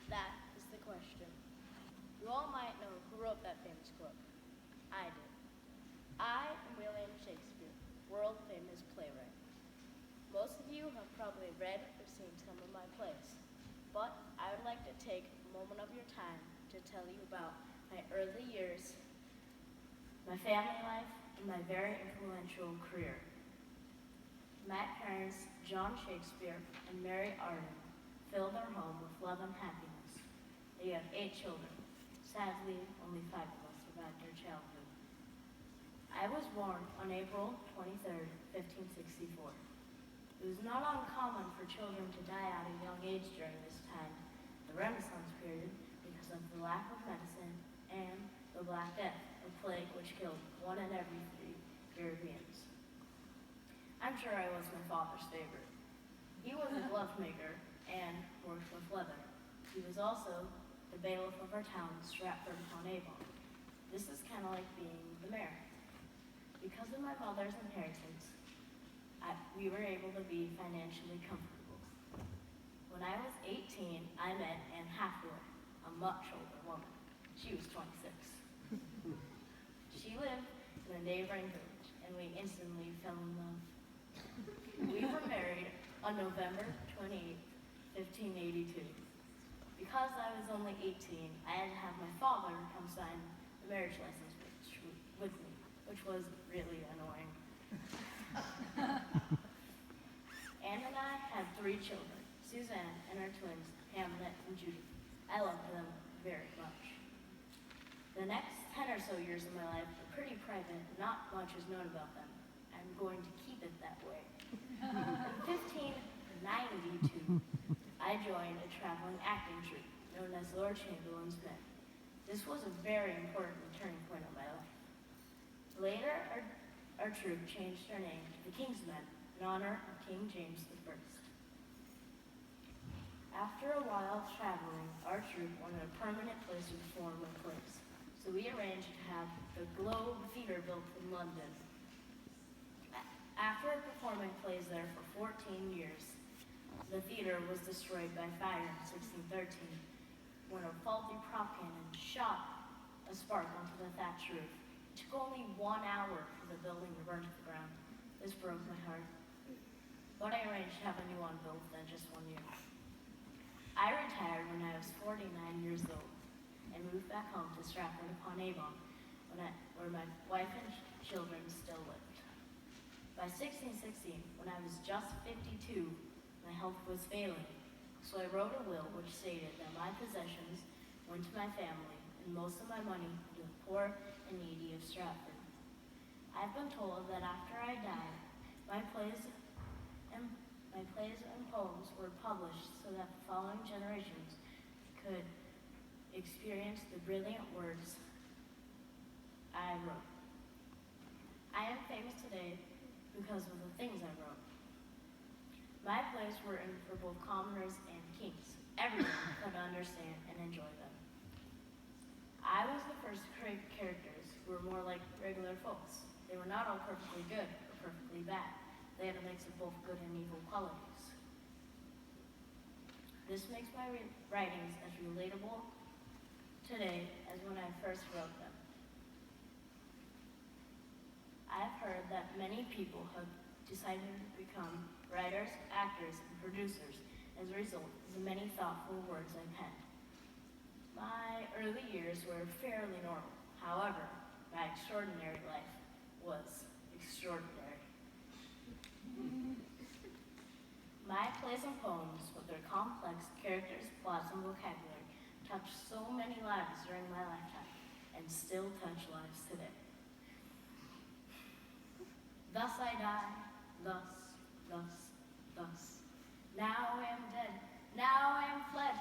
That is the question. You all might know who wrote that famous book. I did. I am William Shakespeare, world famous playwright. Most of you have probably read or seen some of my plays, but I would like to take a moment of your time to tell you about my early years, my family life, and my very influential career. My parents, John Shakespeare and Mary Arden, filled our home with love and happiness. They have 8 children. Sadly, only 5 of us survived their childhood. I was born on April 23rd, 1564. It was not uncommon for children to die at a young age during this time, the Renaissance period, because of the lack of medicine and the Black Death, a plague which killed 1 in every 3 Europeans. I'm sure I was my father's favorite. He was a glove maker and worked with leather. He was also the bailiff of our town, Stratford-upon-Avon. This is kind of like being the mayor. Because of my mother's inheritance, we were able to be financially comfortable. When I was 18, I met Anne Hathaway, a much older woman. She was 26. She lived in a neighboring village, and we instantly fell in love. We were married on November 28th, 1582. Because I was only 18, I had to have my father come sign the marriage license with me, which was really annoying. Anne and I had 3 children, Suzanne and our twins, Hamlet and Judy. I loved them very much. The next 10 or so years of my life were pretty private, not much is known about them. I'm going to keep it that way. In 1592, I joined a traveling acting troupe known as Lord Chamberlain's Men. This was a very important turning point in my life. Later, our troupe changed their name to the King's Men in honor of King James I. After a while of traveling, our troupe wanted a permanent place to perform our plays, so we arranged to have the Globe Theatre built in London. After performing plays there for 14 years, the theater was destroyed by fire in 1613 when a faulty prop cannon shot a spark onto the thatched roof. It took only 1 hour for the building to burn to the ground. This broke my heart, but I arranged to have a new one built within just 1 year. I retired when I was 49 years old and moved back home to Stratford-upon-Avon, where my wife and children still lived. By 1616, when I was just 52, my health was failing, so I wrote a will which stated that my possessions went to my family and most of my money to the poor and needy of Stratford. I've been told that after I died, my plays and poems were published so that the following generations could experience the brilliant words I wrote. I am famous today because of the things I wrote. My plays were in for both commoners and kings. Everyone could understand and enjoy them. I was the first to create characters who were more like regular folks. They were not all perfectly good or perfectly bad. They had a mix of both good and evil qualities. This makes my writings as relatable today as when I first wrote them. I've heard that many people have decided to become writers, actors, and producers as a result of the many thoughtful words I penned. My early years were fairly normal. However, my extraordinary life was extraordinary. My plays and poems, with their complex characters, plots, and vocabulary, touched so many lives during my lifetime and still touch lives today. Thus I die, thus. Now I am dead, now I am fled.